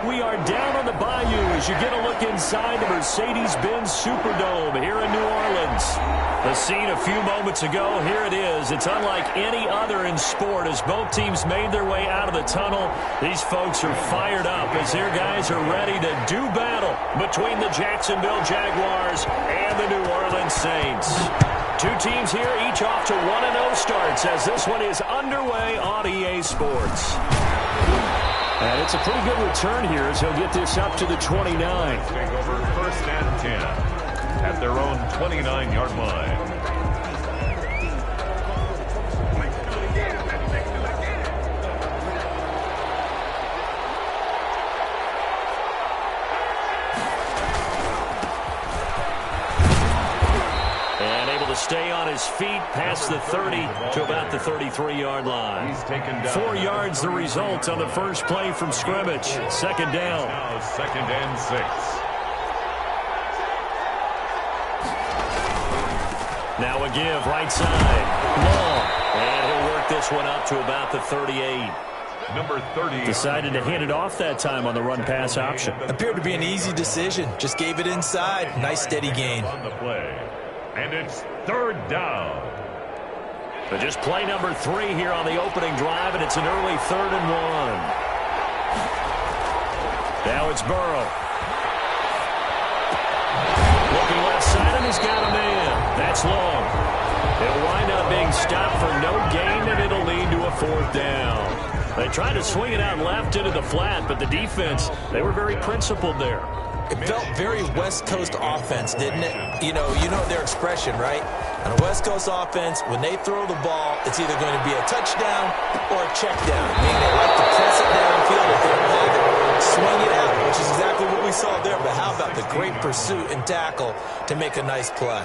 We are down on the bayou as you get a look inside the Mercedes-Benz Superdome here in New Orleans. The scene a few moments ago, here it is. It's unlike any other in sport as both teams made their way out of the tunnel. These folks are fired up as their guys are ready to do battle between the Jacksonville Jaguars and the New Orleans Saints. Two teams here, each off to 1-0 starts as this one is underway on EA Sports. And it's a pretty good return here as he'll get this up to the 29. Take over 1st and 10 at their own 29-yard line. Stay on his feet past the 30 to about the 33-yard line. He's taken down 4 yards the result on the first play from scrimmage. Second down. Now 2nd and 6. Now a give right side. Long. And he'll work this one up to about the 38. Number 30. Decided to hand it off that time on the run-pass option. Appeared to be an easy decision. Just gave it inside. Nice steady gain. On the play. And it's 3rd down. But just play number 3 here on the opening drive, and it's an early 3rd and 1. Now it's Burrow. Looking left side, and he's got a man. That's long. It'll wind up being stopped for no gain, and it'll lead to a 4th down. They tried to swing it out left into the flat, but the defense, they were very principled there. It felt very West Coast offense, didn't it? You know their expression, right? On a West Coast offense, when they throw the ball, it's either going to be a touchdown or a check down. Meaning they like to press it downfield. If they don't have it, swing it out, which is exactly what we saw there. But how about the great pursuit and tackle to make a nice play?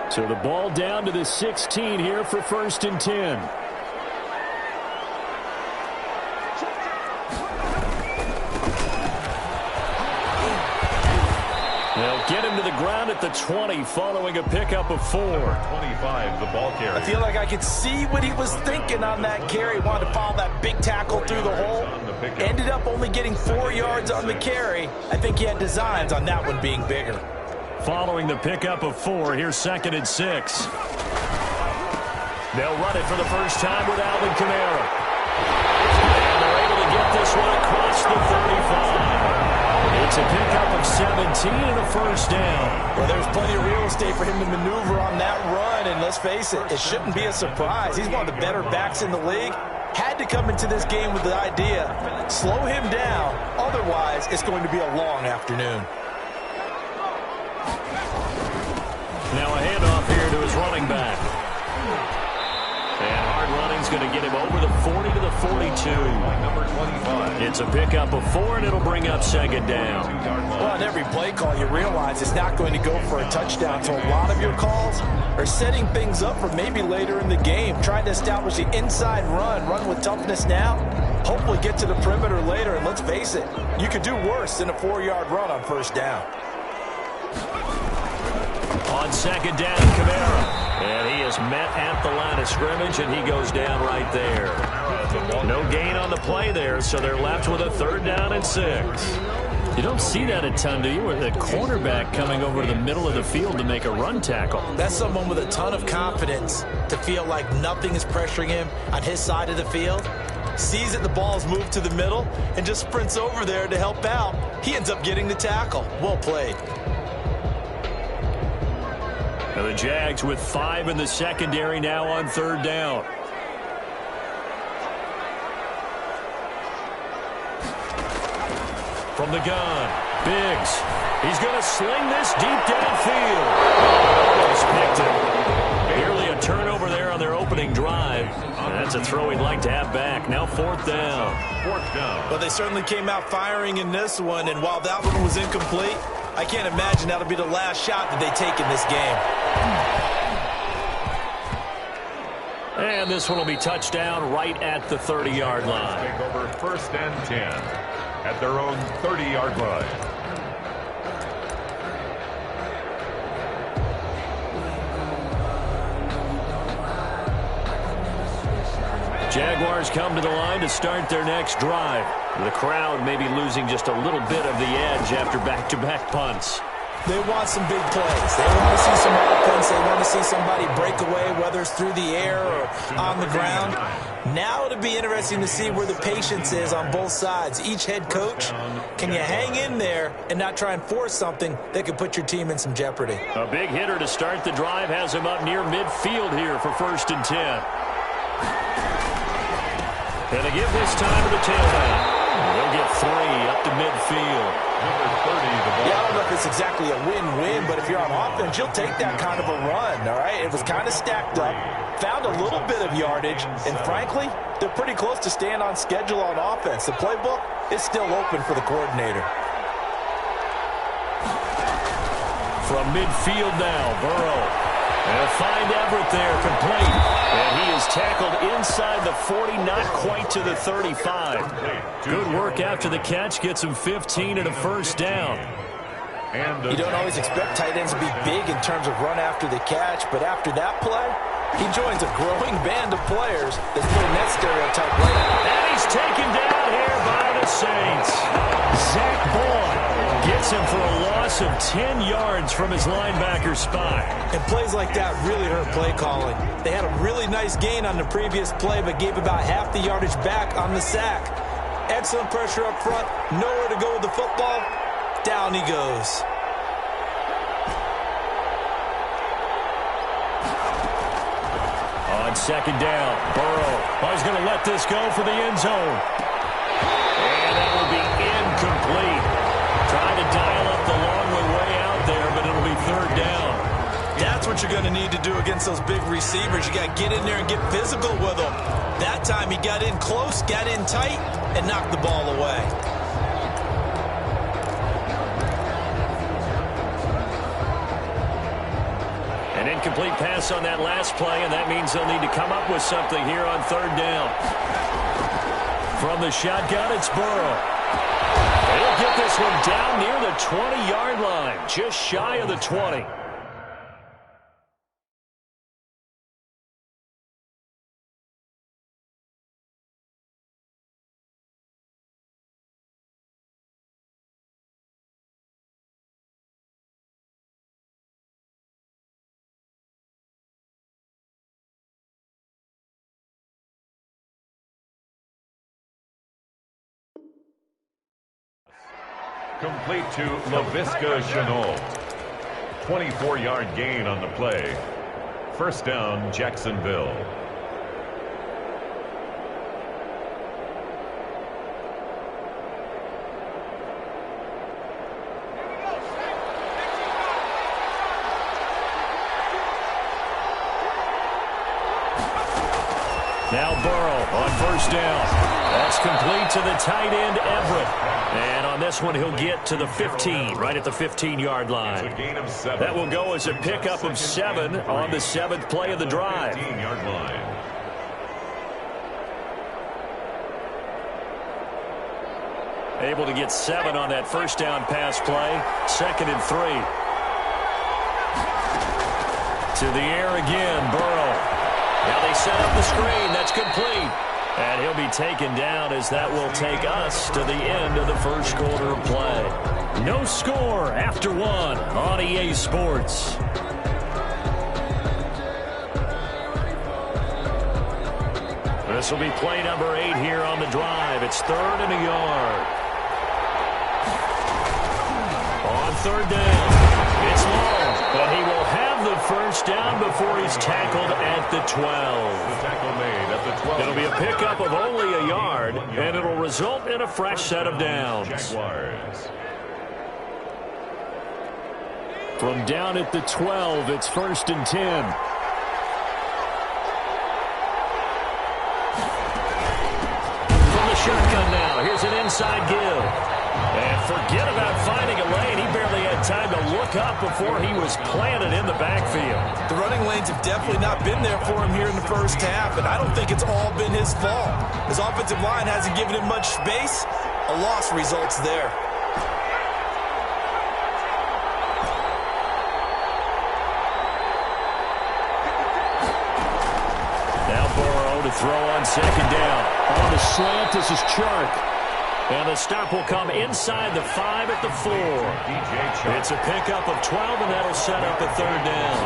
So the ball down to the 16 here for 1st and 10. They'll get him to the ground at the 20 following a pickup of 4. 25, the ball carrier. I feel like I could see what he was thinking on that carry. Wanted to follow that big tackle through the hole. Ended up only getting 4 yards on the carry. I think he had designs on that one being bigger. Following the pickup of 4, here's 2nd and 6. They'll run it for the first time with Alvin Kamara. And they're able to get this one across the 35. It's a pickup of 17 and a 1st down. Well, there's plenty of real estate for him to maneuver on that run, and let's face it, it shouldn't be a surprise. He's one of the better backs in the league. Had to come into this game with the idea, slow him down, otherwise it's going to be a long afternoon. Now a handoff here to his running back. And hard running's going to get him over the 40 to the 42. Number 25. It's a pickup of 4, and it'll bring up 2nd down. Well, on every play call, you realize it's not going to go for a touchdown. So a lot of your calls are setting things up for maybe later in the game, trying to establish the inside run with toughness now, hopefully get to the perimeter later. And let's face it, you could do worse than a 4-yard run on 1st down. On 2nd down, Kamara. And he is met at the line of scrimmage, and he goes down right there. No gain on the play there, so they're left with a 3rd down and 6. You don't see that a ton, do you? With a cornerback coming over to the middle of the field to make a run tackle. That's someone with a ton of confidence to feel like nothing is pressuring him on his side of the field. Sees that the ball's moved to the middle and just sprints over there to help out. He ends up getting the tackle. Well played. Now the Jags with 5 in the secondary now on 3rd down. From the gun, Biggs. He's going to sling this deep downfield. Almost picked it. Nearly a turnover there on their opening drive. And that's a throw he'd like to have back. Now 4th down. 4th down. Well, they certainly came out firing in this one, and while that one was incomplete, I can't imagine that'll be the last shot that they take in this game. And this one will be touchdown right at the 30-yard line. Take over 1st and 10 at their own 30-yard line. Jaguars come to the line to start their next drive. The crowd may be losing just a little bit of the edge after back-to-back punts. They want some big plays. They want to see some offense. They want to see somebody break away, whether it's through the air or on the ground. Now it'll be interesting to see where the patience is on both sides. Each head coach, can you hang in there and not try and force something that could put your team in some jeopardy? A big hitter to start the drive has him up near midfield here for 1st and 10. And they give this time to the tailback. They'll get 3 up to midfield. Number 30, the ball. Yeah, I don't know if it's exactly a win-win, but if you're on offense, you'll take that kind of a run, all right? It was kind of stacked up, found a little bit of yardage, and frankly, they're pretty close to staying on schedule on offense. The playbook is still open for the coordinator. From midfield now, Burrow. They'll find Everett there, complete. And he is tackled inside the 40, not quite to the 35. Good work after the catch, gets him 15 and a 1st down. You don't always expect tight ends to be big in terms of run after the catch, but after that play, he joins a growing band of players that's putting that stereotype right. And he's taken down here by the Saints. Zach Boyd gets him for a loss of 10 yards from his linebacker spot. And plays like that really hurt play calling. They had a really nice gain on the previous play, but gave about half the yardage back on the sack. Excellent pressure up front, nowhere to go with the football. Down he goes. On 2nd down, Burrow. Oh, he's going to let this go for the end zone. And that will be incomplete. Trying to dial up the long way out there, but it'll be 3rd down. That's what you're going to need to do against those big receivers. You got to get in there and get physical with them. That time he got in close, got in tight, and knocked the ball away. An incomplete pass on that last play, and that means they'll need to come up with something here on 3rd down. From the shotgun, it's Burrow. They'll get this one down near the 20-yard line, just shy of the 20. Complete to LaVisca Chenault. 24-yard gain on the play. 1st down, Jacksonville. Now Burrow on 1st down. That's complete to the tight end, Everett. And on this one, he'll get to the 15, right at the 15-yard line. It's a gain of 7. That will go as a pickup of 7 on the 7th play of the drive. 15-yard line. Able to get 7 on that 1st down pass play. 2nd and 3. To the air again, Burrow. Now they set up the screen. That's complete. And he'll be taken down as that will take us to the end of the 1st quarter of play. No score after 1 on EA Sports. This will be play number 8 here on the drive. It's 3rd and a yard. On 3rd down, it's long, but he will have the 1st down before he's tackled at the 12. The tackle made at the 12. It'll be a pickup of only a yard, and it'll result in a fresh set of downs. Jaguars. From down at the 12, it's 1st and 10. Shotgun now. Here's an inside give. And forget about finding a lane. He barely had time to look up before he was planted in the backfield. The running lanes have definitely not been there for him here in the 1st half, and I don't think it's all been his fault. His offensive line hasn't given him much space. A loss results there. to throw on second down. On the slant, this is Chark. And the stop will come inside the 5 at the 4. It's a pickup of 12, and that'll set up a third down.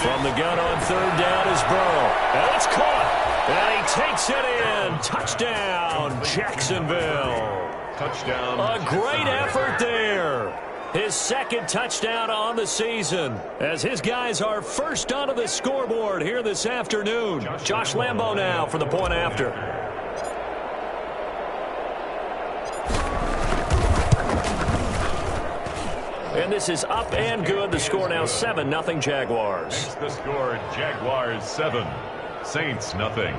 From the gun on third down is Burrow. And it's caught. And he takes it in. Touchdown, Jacksonville. Touchdown. A great effort there. His second touchdown on the season, as his guys are first onto the scoreboard here this afternoon. Josh Lambo now for the point after. And this is up and good. The score now 7-0 Jaguars. It's the score, Jaguars 7, Saints nothing.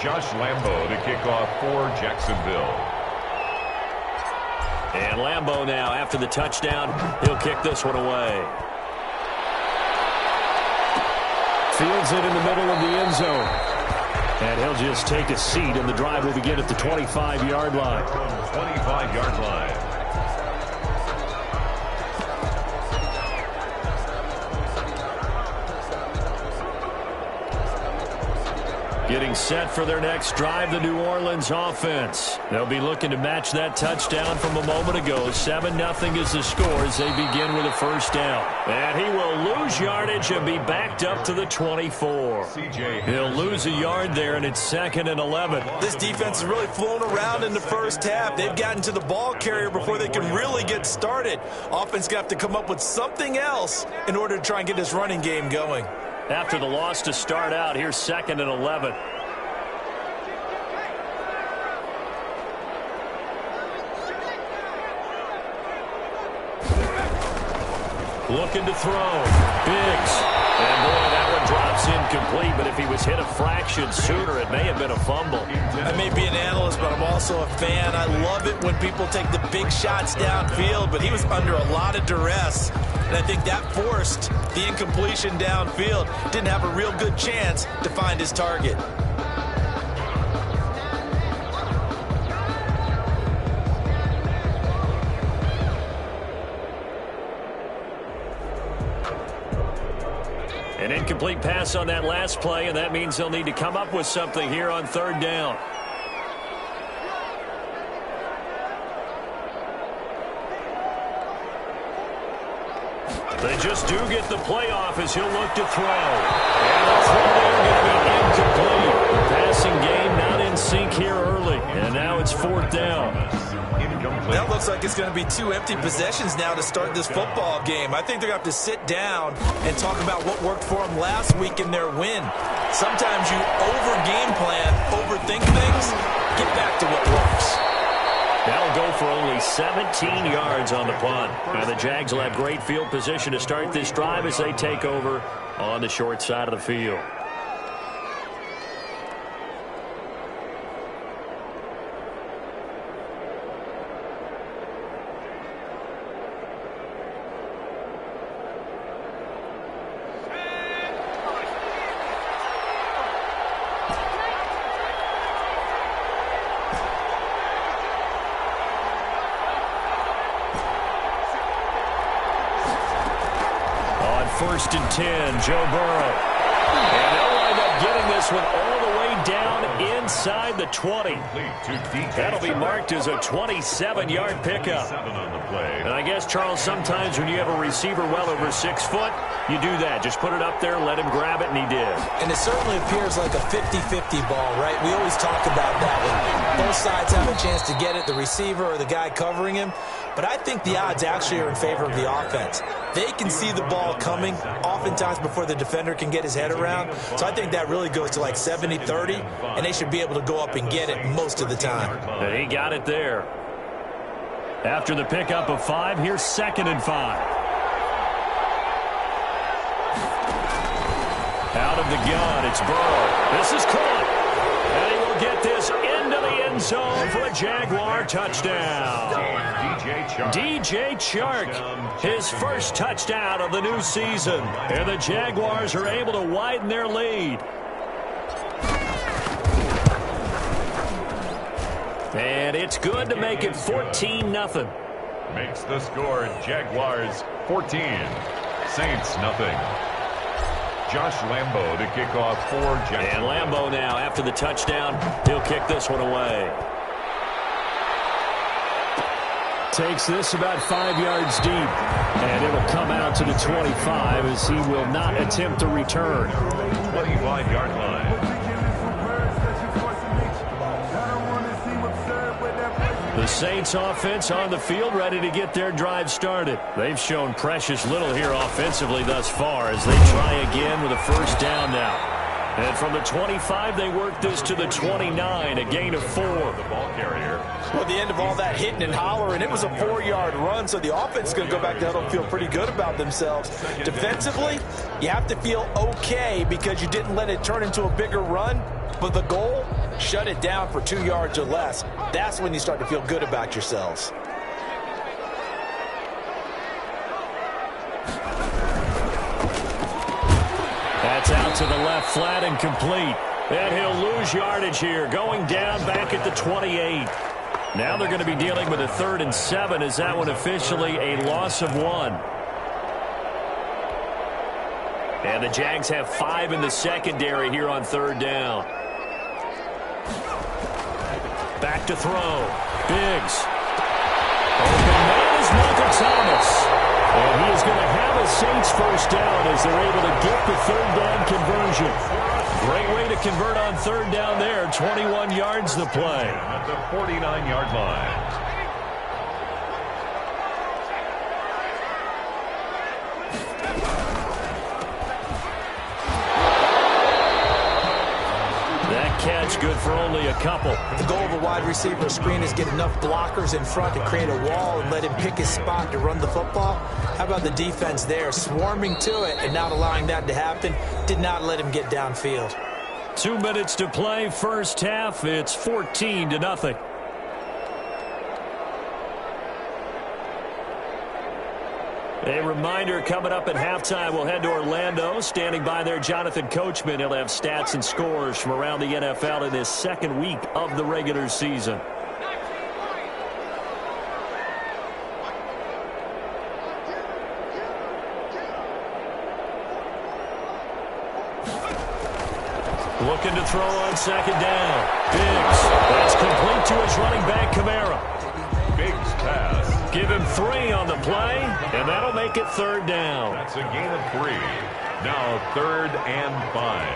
Josh Lambo to kick off for Jacksonville. And Lambo now, after the touchdown, he'll kick this one away. Fields it in the middle of the end zone. And he'll just take a seat, and the drive will begin at the 25-yard line. 25-yard line. Getting set for their next drive, the New Orleans offense. They'll be looking to match that touchdown from a moment ago. 7-0 is the score as they begin with a first down. And he will lose yardage and be backed up to the 24. He'll lose a yard there, and it's 2nd and 11. This defense has really flown around in the first half. They've gotten to the ball carrier before they can really get started. Offense going to have to come up with something else in order to try and get this running game going. After the loss to start out, here's 2nd and 11. Looking to throw. Biggs. And boy, that one drops incomplete, but if he was hit a fraction sooner, it may have been a fumble. I may be an analyst, but I'm also a fan. I love it when people take the big shots downfield, but he was under a lot of duress. And I think that forced the incompletion downfield. Didn't have a real good chance to find his target. An incomplete pass on that last play, and that means they'll need to come up with something here on third down. They just do get the playoff as he'll look to throw. And the throw there going to be incomplete. The passing game not in sync here early. And now it's 4th down. That looks like it's going to be 2 empty possessions now to start this football game. I think they're going to have to sit down and talk about what worked for them last week in their win. Sometimes you over-game plan, overthink things, get back to what works. That'll go for only 17 yards on the punt. Now the Jags will have great field position to start this drive as they take over on the short side of the field. First and 10, Joe Burrow. And they'll wind up getting this one all the way down inside the 20. That'll be marked as a 27-yard pickup. And I guess, Charles, sometimes when you have a receiver well over 6 foot, you do that. Just put it up there, let him grab it, and he did. And it certainly appears like a 50-50 ball, right? We always talk about that when both sides have a chance to get it, the receiver or the guy covering him. But I think the odds actually are in favor of the offense. They can see the ball coming oftentimes before the defender can get his head around. So I think that really goes to like 70-30, and they should be able to go up and get it most of the time. And he got it there. After the pickup of 5, here's 2nd and 5. Out of the gun, it's Burrow. This is caught. And he will get this into the end zone for a Jaguar touchdown. DJ Chark, his first touchdown of the new season. And the Jaguars are able to widen their lead. And it's good to make it 14-0. Makes the score Jaguars 14, Saints nothing. Josh Lambo to kick off for Jacksonville. And Lambo now, after the touchdown, he'll kick this one away. Takes this about 5 yards deep, and it'll come out to the 25 as he will not attempt to return. 25-yard line. The Saints offense on the field, ready to get their drive started. They've shown precious little here offensively thus far as they try again with a first down now. And from the 25, they work this to the 29, a gain of 4. The ball carrier. Well, at the end of all that hitting and hollering, it was a 4-yard run, so the offense is going to go back to huddle and feel pretty good about themselves. Defensively, you have to feel okay because you didn't let it turn into a bigger run, but the goal, shut it down for 2 yards or less. That's when you start to feel good about yourselves. That's out to the left flat and complete. And he'll lose yardage here, going down back at the 28. Now they're going to be dealing with a 3rd and 7 as that one officially a loss of 1. And the Jags have 5 in the secondary here on 3rd down. Back to throw. Biggs. Open man is Michael Thomas. And he is going to have a Saints first down as they're able to get the 3rd down conversion. Great way to convert on 3rd down there. 21 yards to play. At the 49-yard line. Catch good for only a couple. The goal of a wide receiver screen is get enough blockers in front to create a wall and let him pick his spot to run the football. How about the defense there, swarming to it and not allowing that to happen? Did not let him get downfield. 2 minutes to play, first half. It's 14-0. A reminder, coming up at halftime, we'll head to Orlando. Standing by there, Jonathan Coachman. He'll have stats and scores from around the NFL in this second week of the regular season. Looking to throw on 2nd down. Biggs. That's complete to his running back, Kamara. Biggs pass. Give him 3 on the play, and that'll make it 3rd down. That's a gain of 3. Now 3rd and 5.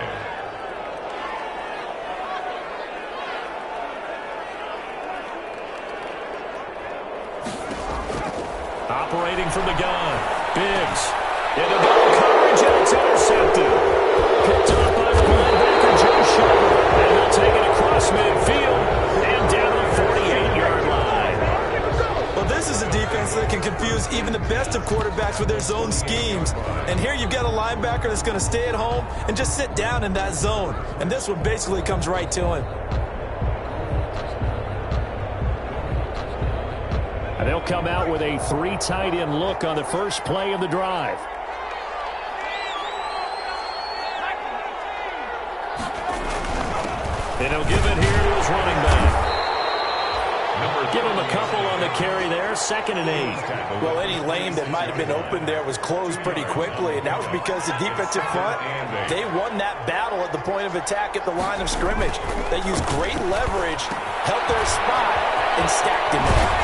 Operating from the gun. Biggs. Into double coverage, and it's intercepted. Picked up by the linebacker, Joe Schobert. And he'll take it across midfield and down the 48-yard line. Well, this is a defense that can confuse even the best of quarterbacks with their zone schemes. And here you've got a linebacker that's going to stay at home and just sit down in that zone. And this one basically comes right to him. And they'll come out with a 3 tight end look on the first play of the drive. And he'll give it here to his running back. Give him a couple on the carry there, 2nd and 8. Well, any lane that might have been open there was closed pretty quickly, and that was because the defensive front, they won that battle at the point of attack at the line of scrimmage. They used great leverage, held their spot, and stacked him up.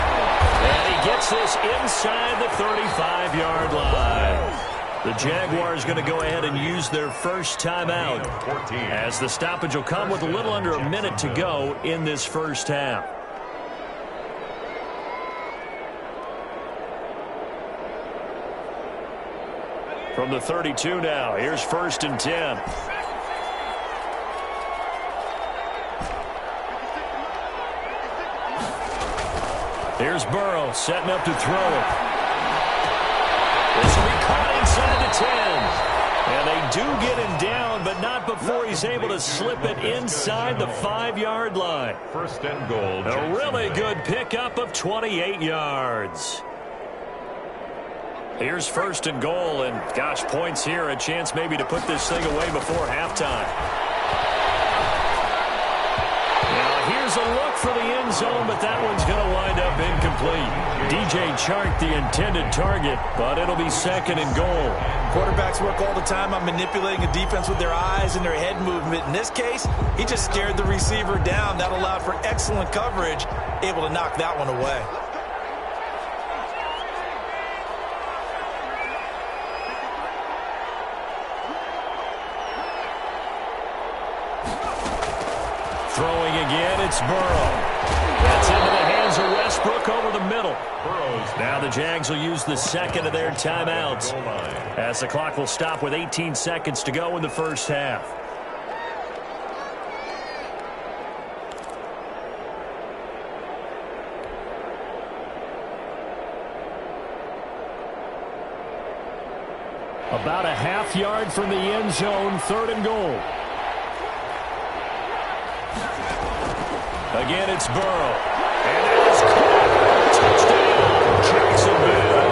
And he gets this inside the 35-yard line. The Jaguars going to go ahead and use their first timeout as the stoppage will come with a little under a minute to go in this first half. From the 32 now, here's 1st and 10. Here's Burrow setting up to throw it. This will be caught inside the 10. And they do get him down, but not before he's able to slip it inside the 5-yard line. 1st and goal. A really good pickup of 28 yards. Here's 1st and goal, and gosh, points here, a chance maybe to put this thing away before halftime. Now here's There's a look for the end zone, but that one's going to wind up incomplete. DJ Chark, the intended target, but it'll be second and goal. Quarterbacks work all the time on manipulating a defense with their eyes and their head movement. In this case, he just stared the receiver down. That allowed for excellent coverage, able to knock that one away. Throwing again, it's Burrow. That's into the hands of Westbrook over the middle. Now the Jags will use the second of their timeouts, as the clock will stop with 18 seconds to go in the first half. About a half yard from the end zone, third and goal. Again, it's Burrow. And that is caught. Touchdown, Jacksonville.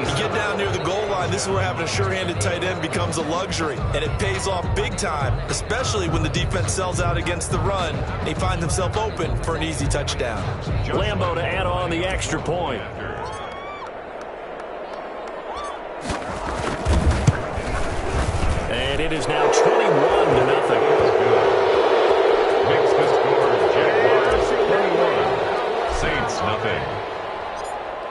You get down near the goal line, this is where having a sure-handed tight end becomes a luxury. And it pays off big time, especially when the defense sells out against the run. He finds himself open for an easy touchdown. Lambo to add on the extra point. And it is now 21-0. Makes the score Jaguars 21, Saints nothing.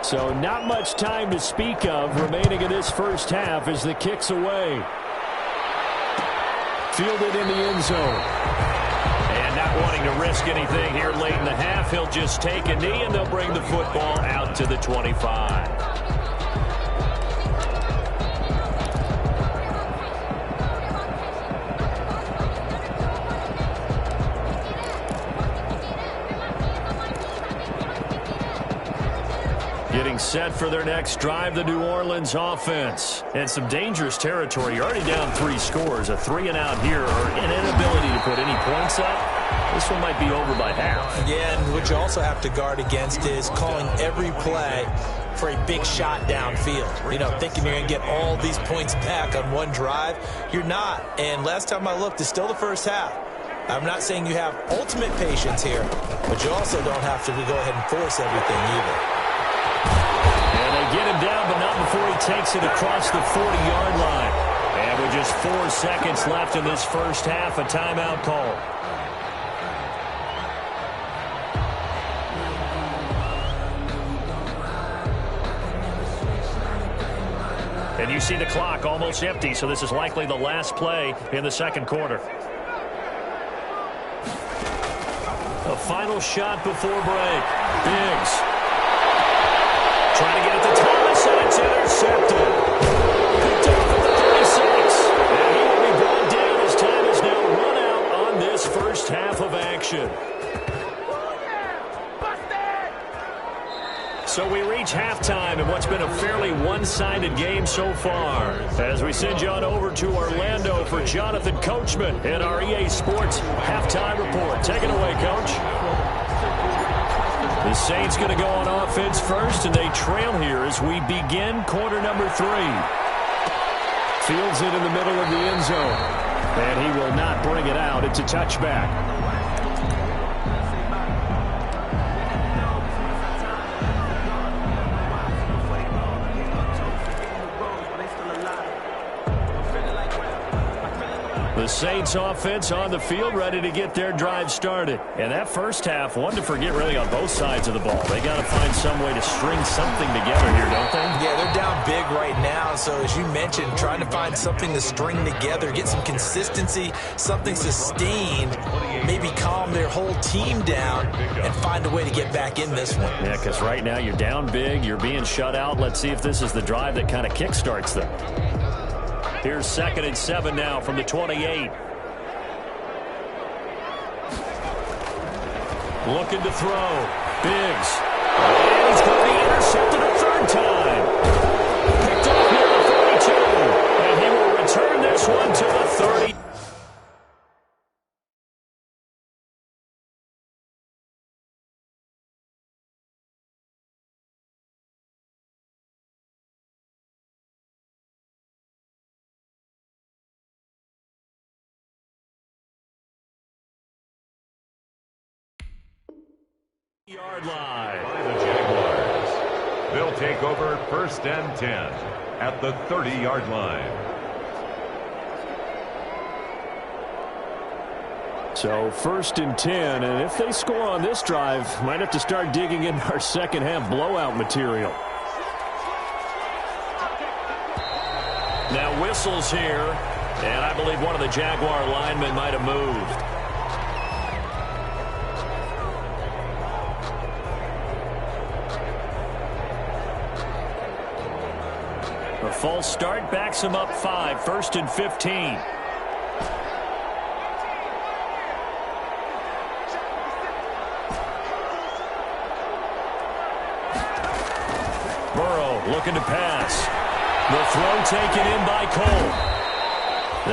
So not much time to speak of remaining in this first half as the kick's away. Fielded in the end zone. And not wanting to risk anything here late in the half, he'll just take a knee and they'll bring the football out to the 25. Getting set for their next drive, the New Orleans offense. And some dangerous territory. You're already down 3 scores. A 3-and-out here, or an inability to put any points up. This one might be over by half. Yeah, and what you also have to guard against is calling every play for a big shot downfield. You know, thinking you're going to get all these points back on one drive. You're not. And last time I looked, it's still the first half. I'm not saying you have ultimate patience here, but you also don't have to go ahead and force everything either. Get him down, but not before he takes it across the 40-yard line. And with just 4 seconds left in this first half, a timeout call. And you see the clock almost empty, so this is likely the last play in the second quarter. A final shot before break. Diggs. Trying to get it to Thomas, and it's intercepted. Picked off at the 36. And he will be brought down as time is now run out on this first half of action. So we reach halftime in what's been a fairly one-sided game so far. As we send you on over to Orlando for Jonathan Coachman in our EA Sports Halftime Report. Take it away, Coach. The Saints going to go on offense first, and they trail here as we begin quarter number 3. Fields it in the middle of the end zone. And he will not bring it out. It's a touchback. The Saints offense on the field, ready to get their drive started. And that first half, one to forget really on both sides of the ball. They got to find some way to string something together here, don't they? Yeah, they're down big right now. So as you mentioned, trying to find something to string together, get some consistency, something sustained, maybe calm their whole team down and find a way to get back in this one. Yeah, because right now you're down big, you're being shut out. Let's see if this is the drive that kind of kickstarts them. Here's 2nd and 7 now from the 28. Looking to throw. Diggs. And he's going to be intercepted a third time. Picked up near the 32. And he will return this one to the 30. Yard line. By the Jaguars. They'll take over 1st and 10 at the 30-yard line. So 1st and 10, and if they score on this drive, might have to start digging in our second half blowout material. Now whistles here, and I believe one of the Jaguar linemen might have moved. A false start backs him up 5, 1st and 15. Burrow looking to pass. The throw taken in by Cole.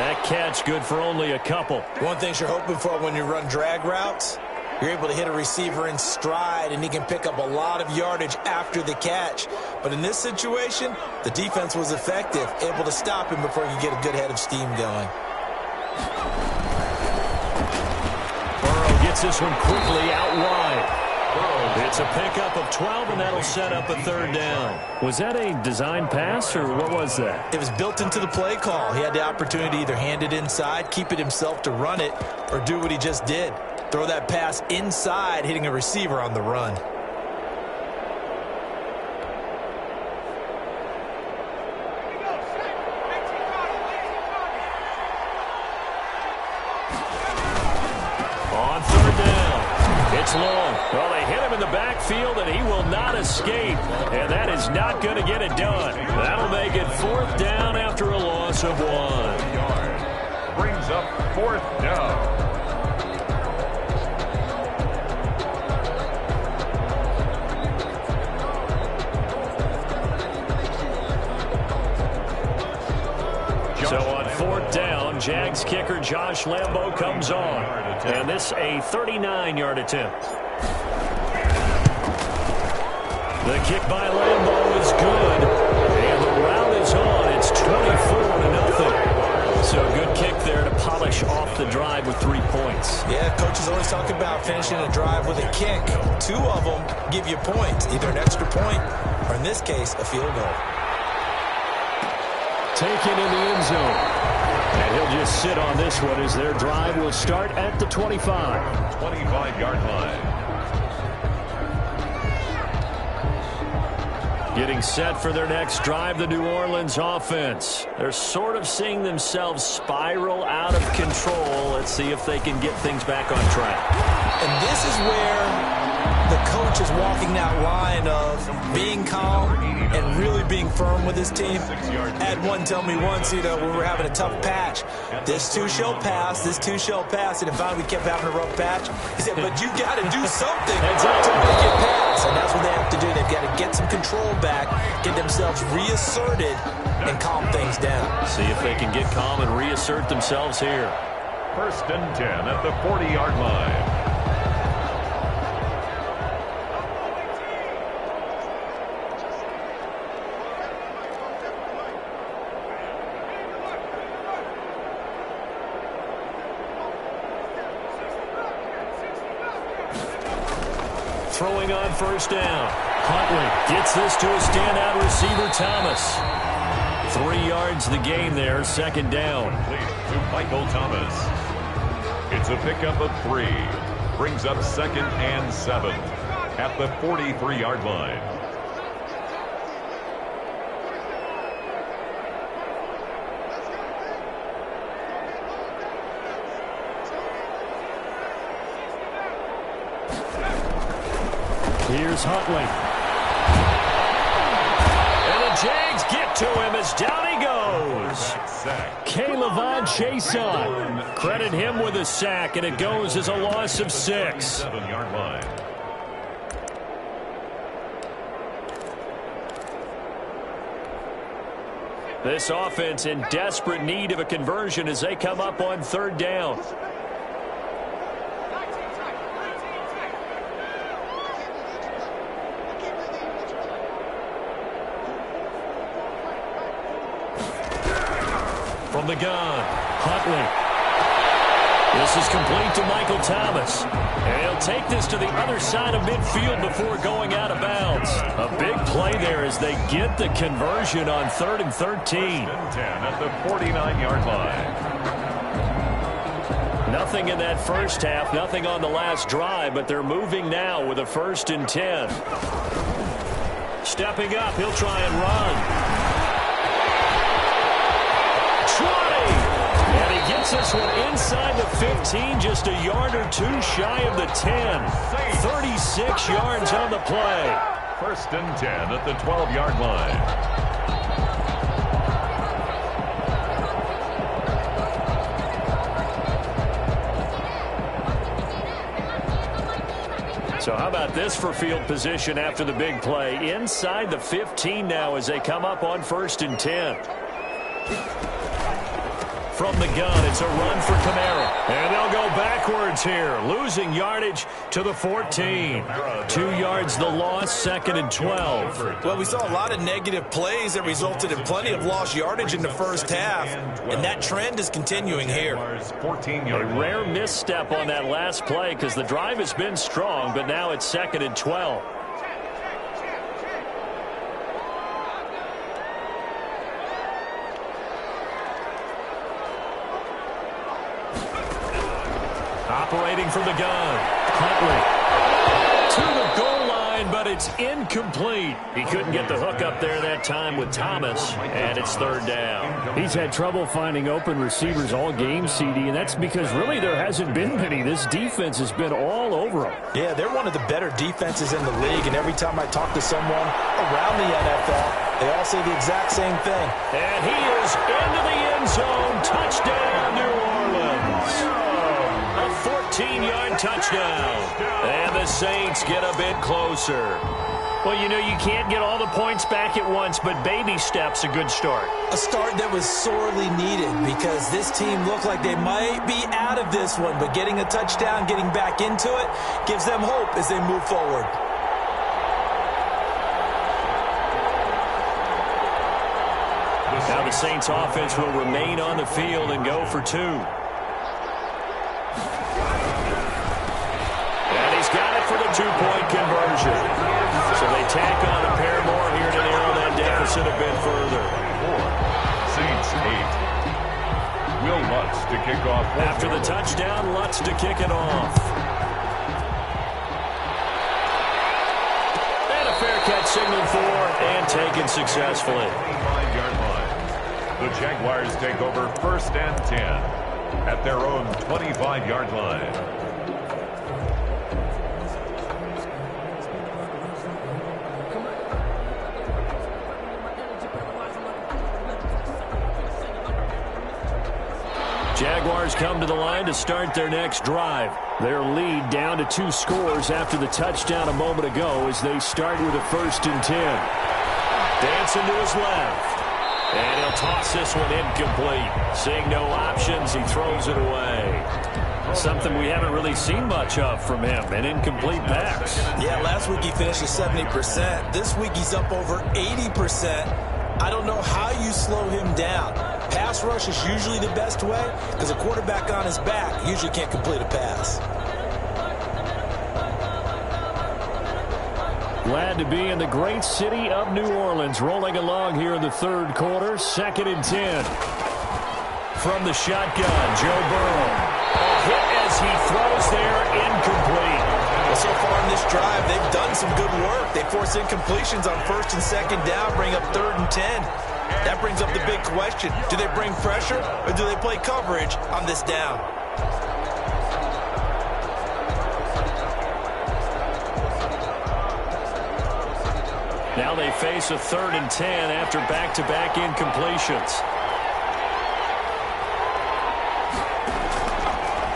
That catch good for only a couple. One thing you're hoping for when you run drag routes, you're able to hit a receiver in stride, and he can pick up a lot of yardage after the catch. But in this situation, the defense was effective, able to stop him before he could get a good head of steam going. Burrow gets this one quickly out wide. It's a pickup of 12, and that'll set up a 3rd down. Was that a design pass, or what was that? It was built into the play call. He had the opportunity to either hand it inside, keep it himself to run it, or do what he just did. Throw that pass inside, hitting a receiver on the run. On 3rd down. It's long. Well, they hit him in the backfield, and he will not escape. And that is not going to get it done. That'll make it 4th down after a loss of 1. Brings up 4th down. So on 4th down, Jags kicker Josh Lambo comes on. And this a 39-yard attempt. The kick by Lambo is good. And the route is on. It's 24-0. So a good kick there to polish off the drive with 3 points. Yeah, coaches always talk about finishing a drive with a kick. 2 of them give you points, either an extra point or, in this case, a field goal. Taken in the end zone. And he'll just sit on this one as their drive will start at the 25. 25-yard line. Getting set for their next drive, the New Orleans offense. They're sort of seeing themselves spiral out of control. Let's see if they can get things back on track. And this is where the coach is walking that line of being calm and really being firm with his team. I had one tell me once, when we were having a tough patch, this too shall pass, this too shall pass, and if we kept having a rough patch, he said, but you got to do something to make it pass, and that's what they have to do. They've got to get some control back, get themselves reasserted, and calm things down. See if they can get calm and reassert themselves here. 1st and 10 at the 40-yard line. Throwing on 1st down. Huntley gets this to a standout receiver, Thomas. 3 yards the gain there, 2nd down. To Michael Thomas. It's a pickup of 3. Brings up 2nd and 7 at the 43-yard line. Here's Huntley. And the Jags get to him as down he goes. K'Lavon Chaisson. Credit him with a sack, and it goes as a loss of 6. 7-yard line. This offense in desperate need of a conversion as they come up on 3rd down. From the gun, Huntley. This is complete to Michael Thomas. And he'll take this to the other side of midfield before going out of bounds. A big play there as they get the conversion on 3rd and 13. 10 at the 49-yard line. Nothing in that first half, nothing on the last drive, but they're moving now with a 1st and 10. Stepping up, he'll try and run. 20! And he gets this one inside the 15, just a yard or two shy of the 10. 36 yards on the play. 1st and 10 at the 12-yard line. So how about this for field position after the big play? Inside the 15 now as they come up on 1st and 10. From the gun, it's a run for Kamara. And they'll go backwards here, losing yardage to the 14. 2 yards the loss, 2nd and 12. Well, we saw a lot of negative plays that resulted in plenty of lost yardage in the first half, and that trend is continuing here. A rare misstep on that last play because the drive has been strong, but now it's 2nd and 12. Operating from the gun. Huntley to the goal line, but it's incomplete. He couldn't get the hook up there that time with Thomas, and it's 3rd down. He's had trouble finding open receivers all game, CD, and that's because really there hasn't been many. This defense has been all over him. Yeah, they're one of the better defenses in the league, and every time I talk to someone around the NFL, they all say the exact same thing. And he is into the end zone. Touchdown, New Orleans. 14-yard touchdown. And the Saints get a bit closer. Well, you know, you can't get all the points back at once, but baby steps, a good start. A start that was sorely needed because this team looked like they might be out of this one, but getting a touchdown, getting back into it, gives them hope as they move forward. Now the Saints offense will remain on the field and go for 2. Got it for the 2-point conversion. So they tack on a pair more here to narrow that deficit a bit further. Saints 8. Will Lutz to kick off. After the touchdown, Lutz to kick it off. And a fair catch signaled for and taken successfully. 5-yard line. The Jaguars take over 1st and 10 at their own 25-yard line. Jaguars come to the line to start their next drive. Their lead down to 2 scores after the touchdown a moment ago as they start with a 1st and 10. Dancing to his left. And he'll toss this one incomplete. Seeing no options, he throws it away. Something we haven't really seen much of from him, an incomplete pass. Yeah, last week he finished at 70%. This week he's up over 80%. I don't know how you slow him down. Pass rush is usually the best way because a quarterback on his back usually can't complete a pass. Glad to be in the great city of New Orleans, rolling along here in the 3rd quarter, 2nd and 10. From the shotgun, Joe Burrow. A hit as he throws there, incomplete. Well, so far in this drive, they've done some good work. They force incompletions on 1st and 2nd down, bring up 3rd and 10. That brings up the big question. Do they bring pressure or do they play coverage on this down? Now they face a 3rd and 10 after back-to-back incompletions.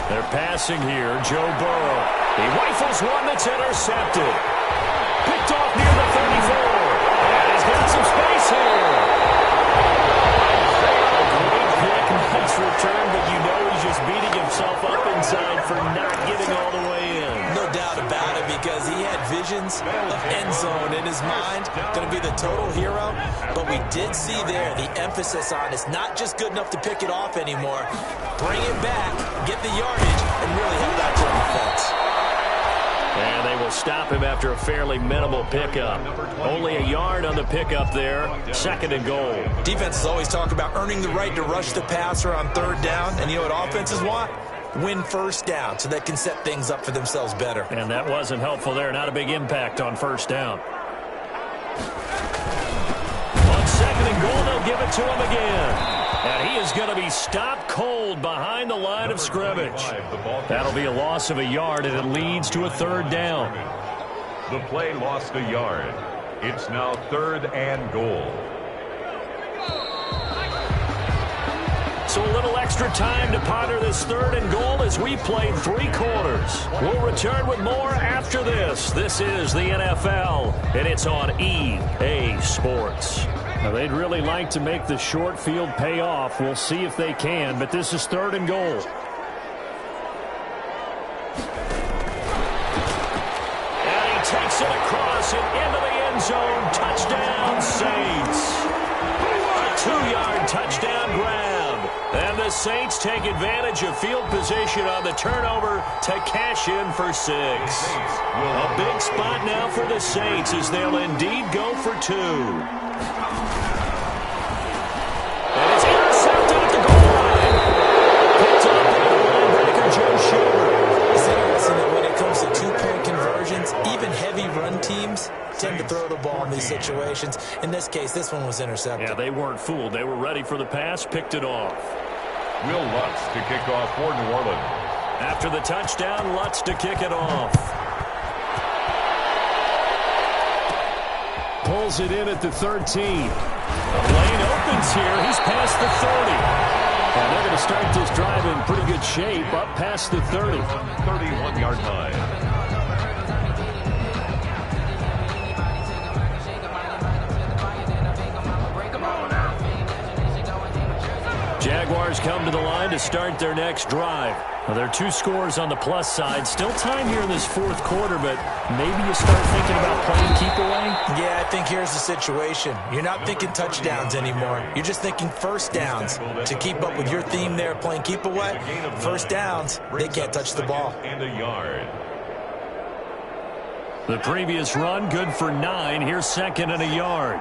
They're passing here, Joe Burrow. He rifles one that's intercepted. Picked off near the 34. And he's got some space here. A great pick, nice return, but you know he's just beating himself up inside for not getting all the way in. No doubt about it because he had visions of end zone, and as his mind, going to be the total hero. But we did see there the emphasis on it's not just good enough to pick it off anymore. Bring it back, get the yardage, and really head back to offense. And they will stop him after a fairly minimal pickup. Only a yard on the pickup there. 2nd and goal. Defenses always talk about earning the right to rush the passer on 3rd down. And you know what offenses want? Win 1st down so they can set things up for themselves better. And that wasn't helpful there. Not a big impact on 1st down. On 2nd and goal, they'll give it to him again. And he is going to be stopped cold behind the line of scrimmage. That'll be a loss of a yard, and it leads to a 3rd down. The play lost a yard. It's now 3rd and goal. So a little extra time to ponder this 3rd and goal as we played 3 quarters. We'll return with more after this. This is the NFL, and it's on EA Sports. Now, they'd really like to make the short field pay off. We'll see if they can, but this is 3rd and goal. And he takes it across and into the end zone. Touchdown, Saints. A 2-yard touchdown grab. And the Saints take advantage of field position on the turnover to cash in for 6. A big spot now for the Saints as they'll indeed go for 2. And it's intercepted at the goal line. Picked up by the linebacker, Joe Schubert. It's interesting that when it comes to 2-point conversions, even heavy run teams tend to throw the ball in these situations. In this case, this one was intercepted. Yeah, they weren't fooled. They were ready for the pass, picked it off. Will Lutz to kick off for New Orleans. After the touchdown, Lutz to kick it off. Pulls it in at the 13. The lane opens here. He's past the 30. And they're going to start this drive in pretty good shape, up past the 30. 31-yard line. Jaguars come to the line to start their next drive. Well, there are 2 scores on the plus side. Still time here in this 4th quarter, but maybe you start thinking about playing keep away? Yeah, I think here's the situation. You're not thinking touchdowns anymore. You're just thinking 1st downs. To keep up with your theme there, playing keep away, 1st downs, they can't touch the ball. And a yard. The previous run, good for 9. Here's 2nd and a yard.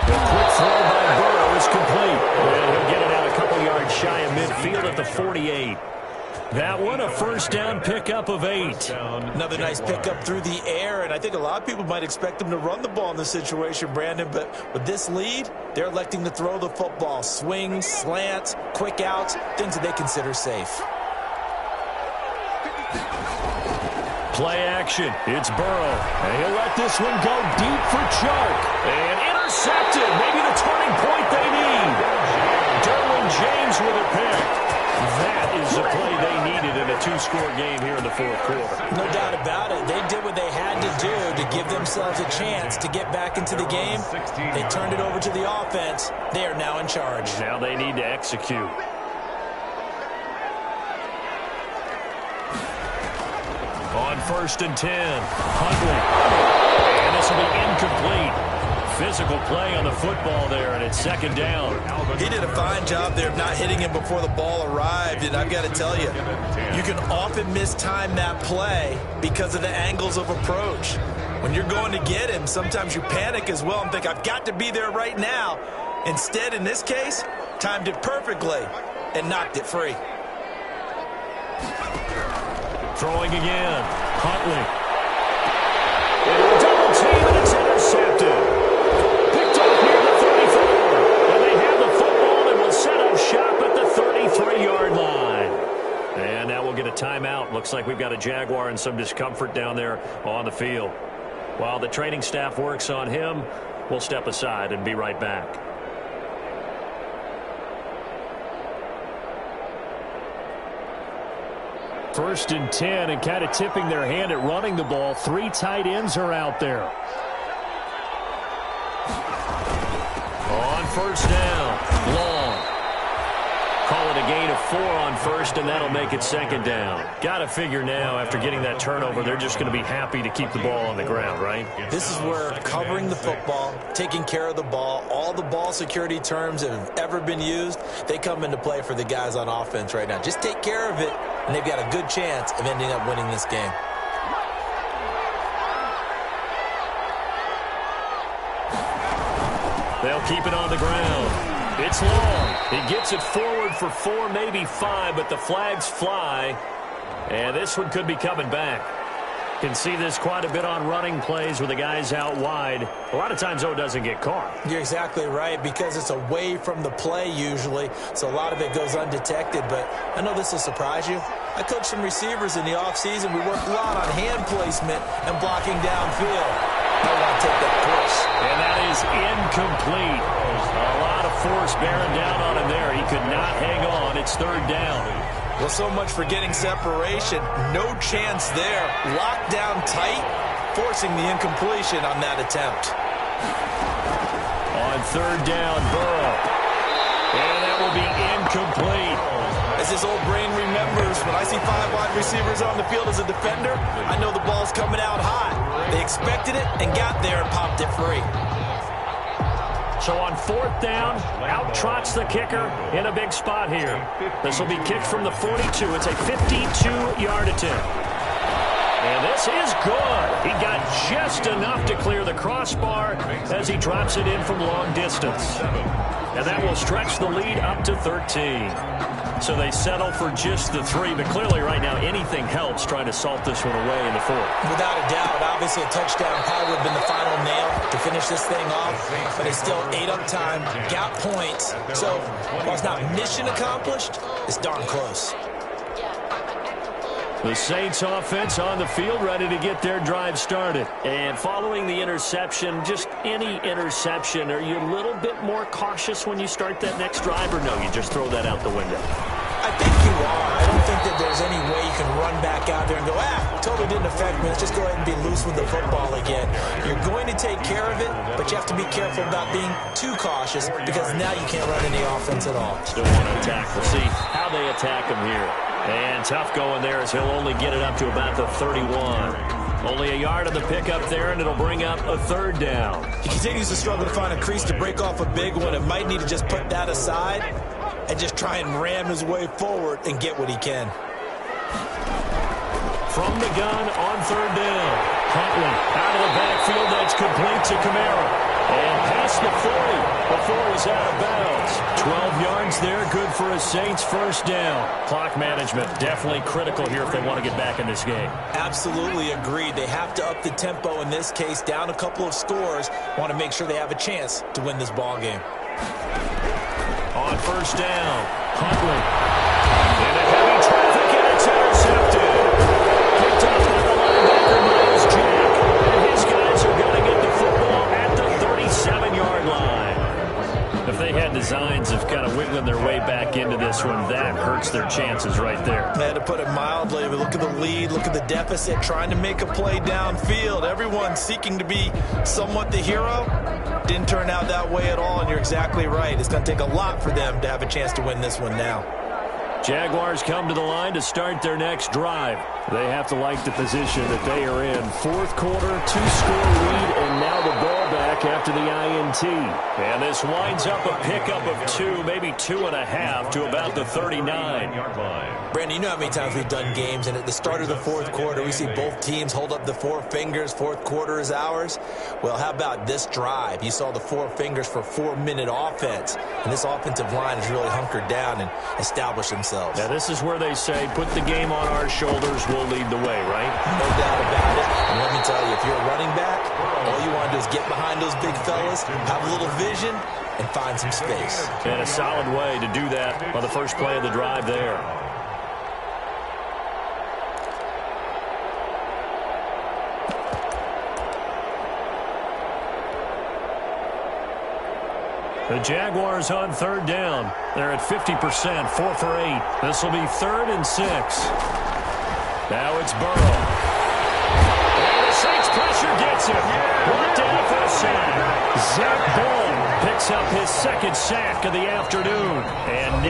The quick throw by Burrow is complete. And he'll get it out a couple yards shy of midfield at the 48. That one, a 1st down pickup of 8. Another nice pickup through the air, and I think a lot of people might expect them to run the ball in this situation, Brandon, but with this lead, they're electing to throw the football. Swings, slants, quick outs, things that they consider safe. Play action. It's Burrow. And he'll let this one go deep for Chark. And intercepted. Maybe the turning point they need. Derwin James with a pick. That is the play they needed in a 2-score game here in the 4th quarter. No doubt about it. They did what they had to do to give themselves a chance to get back into the game. They turned it over to the offense. They are now in charge. Now they need to execute. On 1st and 10, Huntley. And this will be incomplete. Physical play on the football there, and it's 2nd down. He did a fine job there of not hitting him before the ball arrived, and I've got to tell you, you can often mistime that play because of the angles of approach. When you're going to get him, sometimes you panic as well and think, I've got to be there right now. Instead, in this case, timed it perfectly and knocked it free. Throwing again. Huntley. Double team, and it's intercepted. Picked up near the 34. And they have the football and will set up shop at the 33-yard line. And now we'll get a timeout. Looks like we've got a Jaguar and some discomfort down there on the field. While the training staff works on him, we'll step aside and be right back. First and 10, and kind of tipping their hand at running the ball. 3 tight ends are out there. On first down, Long. Call it a gain of 4 on first, and that'll make it second down. Got to figure now, after getting that turnover, they're just going to be happy to keep the ball on the ground, right? This is where covering the football, taking care of the ball, all the ball security terms that have ever been used, they come into play for the guys on offense right now. Just take care of it, and they've got a good chance of ending up winning this game. They'll keep it on the ground. It's long. He gets it forward for 4, maybe 5, but the flags fly. And this one could be coming back. Can see this quite a bit on running plays with the guys out wide. A lot of times, though, it doesn't get caught. You're exactly right, because it's away from the play usually, so a lot of it goes undetected. But I know this will surprise you. I coached some receivers in the offseason. We worked a lot on hand placement and blocking downfield. I want to take that push. And that is incomplete. A lot of force bearing down on him there. He could not hang on. It's third down. Well, so much for getting separation. No chance there. Locked down tight, forcing the incompletion on that attempt. On third down, Burrow. And that will be incomplete. As his old brain remembers, when I see 5 wide receivers on the field as a defender, I know the ball's coming out hot. They expected it and got there and popped it free. So on fourth down, out trots the kicker in a big spot here. This will be kicked from the 42. It's a 52-yard attempt. And this is good. He got just enough to clear the crossbar as he drops it in from long distance. And that will stretch the lead up to 13. So they settle for just the 3, but clearly right now anything helps trying to salt this one away in the 4th. Without a doubt, obviously a touchdown probably would have been the final nail to finish this thing off, but they still ate up time, got points. So while it's not mission accomplished, it's darn close. The Saints offense on the field, ready to get their drive started. And following the interception, just any interception, are you a little bit more cautious when you start that next drive, or no, you just throw that out the window? I think you are. I don't think that there's any way you can run back out there and go, totally didn't affect me. Let's just go ahead and be loose with the football again. You're going to take care of it, but you have to be careful about being too cautious, because now you can't run any offense at all. Still want to attack. We'll see how they attack him here. And tough going there as he'll only get it up to about the 31. Only a yard on the pickup there, and it'll bring up a third down. He continues to struggle to find a crease to break off a big one. It might need to just put that aside and just try and ram his way forward and get what he can. From the gun on third down. Huntley out of the backfield. That's complete to Kamara. And past the 40 before he's out of bounds. 12 yards there, good for a Saints first down. Clock management definitely critical here if they want to get back in this game. Absolutely agreed. They have to up the tempo in this case, down a couple of scores. Want to make sure they have a chance to win this ball game. On first down, Huntley. In a heavy traffic, and it's intercepted. Picked up by the linebacker, Miles Jack. And his guys are going to get the football at the 37-yard line. If they had designs of kind of wiggling their way back into this one, that hurts their chances right there. They had to put it mildly, but look at the lead, look at the deficit, trying to make a play downfield. Everyone seeking to be somewhat the hero. Didn't turn out that way at all, and you're exactly right. It's going to take a lot for them to have a chance to win this one now. Jaguars come to the line to start their next drive. They have to like the position that they are in. Fourth quarter, 2-score lead, and now the ball back after the INT. And this winds up a pickup of 2, maybe 2.5 to about the 39-yard line. Brandon, you know how many times we've done games, and at the start of the fourth quarter, we see both teams hold up the 4 fingers. Fourth quarter is ours. Well, how about this drive? You saw the 4 fingers for 4-minute offense, and this offensive line has really hunkered down and established themselves. Now, this is where they say, put the game on our shoulders, we'll lead the way, right? No doubt about it. And let me tell you, if you're a running back, all you want to do is get behind those big fellas, have a little vision, and find some space. And a solid way to do that on the first play of the drive there. The Jaguars on third down. They're at 50%, 4 for 8. This will be 3rd and 6. Now it's Burrow. And the Saints pressure gets him. Brought down for a sack. Zach Ball picks up his 2nd sack of the afternoon. And